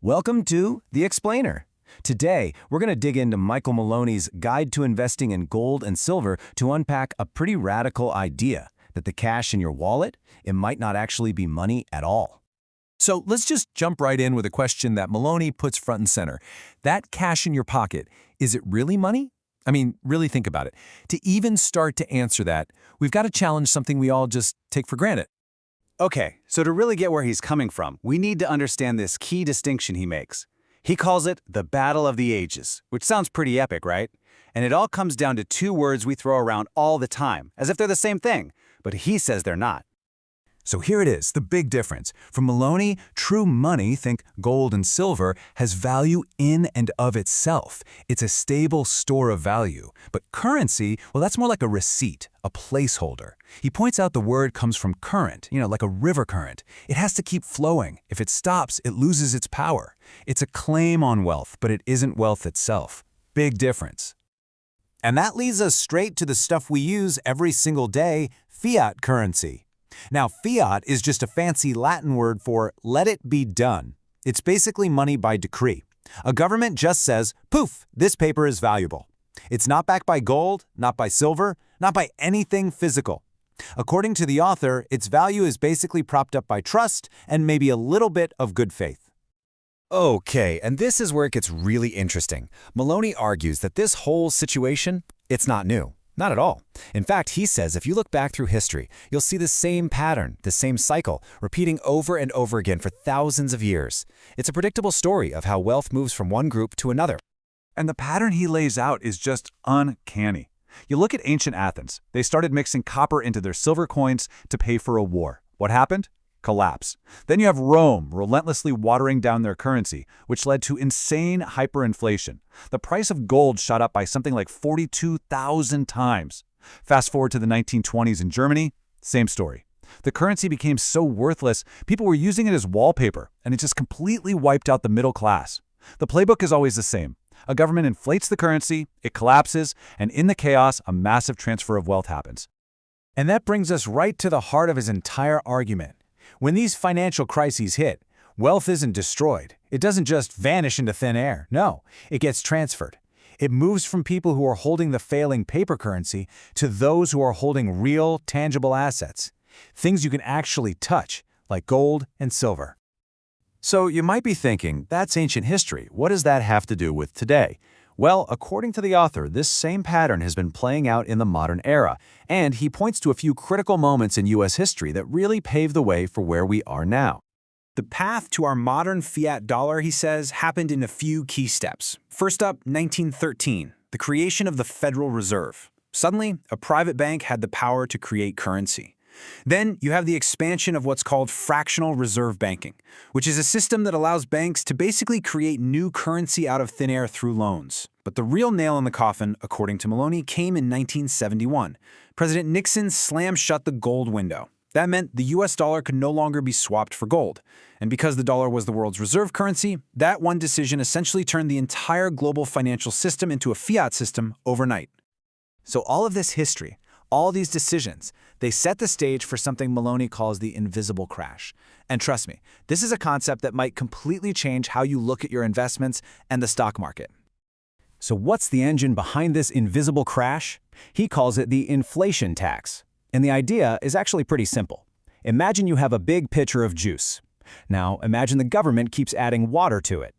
Welcome to The Explainer. Today, we're going to dig into Michael Maloney's Guide to Investing in Gold and Silver to unpack a pretty radical idea that the cash in your wallet, it might not actually be money at all. So let's just jump right in with a question that Maloney puts front and center. That cash in your pocket, is it really money? I mean, really think about it. To even start to answer that, we've got to challenge something we all just take for granted. Okay, so to really get where he's coming from, we need to understand this key distinction he makes. He calls it the Battle of the Ages, which sounds pretty epic, right? And it all comes down to two words we throw around all the time, as if they're the same thing, but he says they're not. So here it is, the big difference. For Maloney, true money, think gold and silver, has value in and of itself. It's a stable store of value. But currency, well, that's more like a receipt, a placeholder. He points out the word comes from current, like a river current. It has to keep flowing. If it stops, it loses its power. It's a claim on wealth, but it isn't wealth itself. Big difference. And that leads us straight to the stuff we use every single day, fiat currency. Now, fiat is just a fancy Latin word for let it be done. It's basically money by decree. A government just says, poof, this paper is valuable. It's not backed by gold, not by silver, not by anything physical. According to the author, its value is basically propped up by trust and maybe a little bit of good faith. Okay, and this is where it gets really interesting. Maloney argues that this whole situation, it's not new. Not at all. In fact, he says if you look back through history, you'll see the same pattern, the same cycle, repeating over and over again for thousands of years. It's a predictable story of how wealth moves from one group to another. And the pattern he lays out is just uncanny. You look at ancient Athens. They started mixing copper into their silver coins to pay for a war. What happened? Collapse. Then you have Rome relentlessly watering down their currency, which led to insane hyperinflation. The price of gold shot up by something like 42,000 times. Fast forward to the 1920s in Germany, same story. The currency became so worthless, people were using it as wallpaper, and it just completely wiped out the middle class. The playbook is always the same. A government inflates the currency, it collapses, and in the chaos, a massive transfer of wealth happens. And that brings us right to the heart of his entire argument. When these financial crises hit, wealth isn't destroyed. It doesn't just vanish into thin air. No, it gets transferred. It moves from people who are holding the failing paper currency to those who are holding real, tangible assets. Things you can actually touch, like gold and silver. So you might be thinking, that's ancient history. What does that have to do with today? Well, according to the author, this same pattern has been playing out in the modern era, and he points to a few critical moments in U.S. history that really paved the way for where we are now. The path to our modern fiat dollar, he says, happened in a few key steps. First up, 1913, the creation of the Federal Reserve. Suddenly, a private bank had the power to create currency. Then you have the expansion of what's called fractional reserve banking, which is a system that allows banks to basically create new currency out of thin air through loans. But the real nail in the coffin, according to Maloney, came in 1971. President Nixon slammed shut the gold window. That meant the US dollar could no longer be swapped for gold. And because the dollar was the world's reserve currency, that one decision essentially turned the entire global financial system into a fiat system overnight. So all of this history, all these decisions, they set the stage for something Maloney calls the invisible crash. And trust me, this is a concept that might completely change how you look at your investments and the stock market. So what's the engine behind this invisible crash? He calls it the inflation tax. And the idea is actually pretty simple. Imagine you have a big pitcher of juice. Now, imagine the government keeps adding water to it.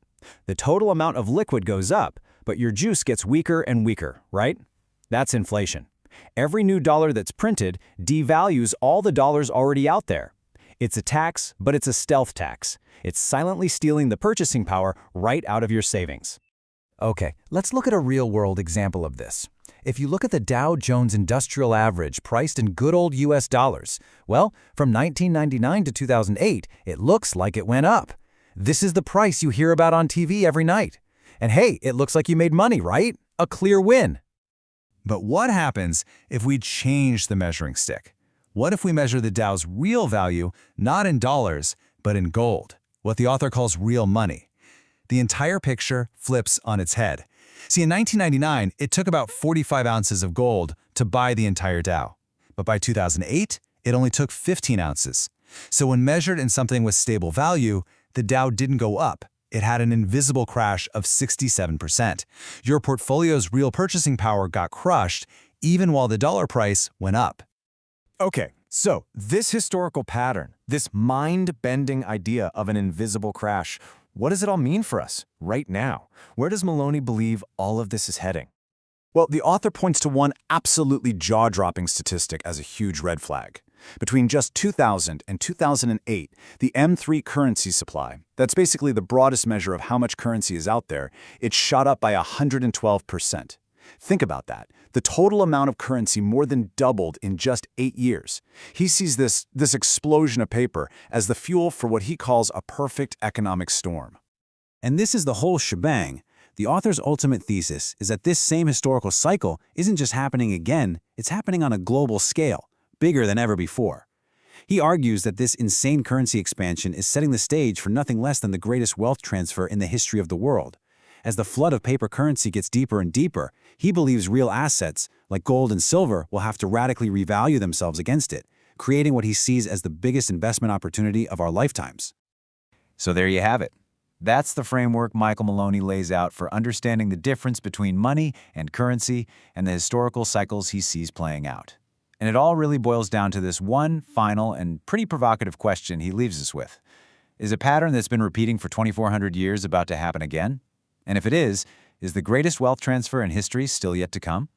The total amount of liquid goes up, but your juice gets weaker and weaker, right? That's inflation. Every new dollar that's printed devalues all the dollars already out there. It's a tax, but it's a stealth tax. It's silently stealing the purchasing power right out of your savings. Okay, let's look at a real-world example of this. If you look at the Dow Jones Industrial Average priced in good old US dollars, well, from 1999 to 2008, it looks like it went up. This is the price you hear about on TV every night. And hey, it looks like you made money, right? A clear win. But what happens if we change the measuring stick? What if we measure the Dow's real value not in dollars, but in gold, what the author calls real money? The entire picture flips on its head. See, in 1999, it took about 45 ounces of gold to buy the entire Dow. But by 2008, it only took 15 ounces. So when measured in something with stable value, the Dow didn't go up, it had an invisible crash of 67%. Your portfolio's real purchasing power got crushed, even while the dollar price went up. Okay, so this historical pattern, this mind-bending idea of an invisible crash, what does it all mean for us right now? Where does Maloney believe all of this is heading? Well, the author points to one absolutely jaw-dropping statistic as a huge red flag. Between just 2000 and 2008, the M3 currency supply, that's basically the broadest measure of how much currency is out there, it shot up by 112%. Think about that. The total amount of currency more than doubled in just 8 years. He sees this explosion of paper as the fuel for what he calls a perfect economic storm. And this is the whole shebang. The author's ultimate thesis is that this same historical cycle isn't just happening again, it's happening on a global scale, bigger than ever before. He argues that this insane currency expansion is setting the stage for nothing less than the greatest wealth transfer in the history of the world. As the flood of paper currency gets deeper and deeper, he believes real assets, like gold and silver, will have to radically revalue themselves against it, creating what he sees as the biggest investment opportunity of our lifetimes. So there you have it. That's the framework Michael Maloney lays out for understanding the difference between money and currency and the historical cycles he sees playing out. And it all really boils down to this one final and pretty provocative question he leaves us with. Is a pattern that's been repeating for 2,400 years about to happen again? And if it is the greatest wealth transfer in history still yet to come?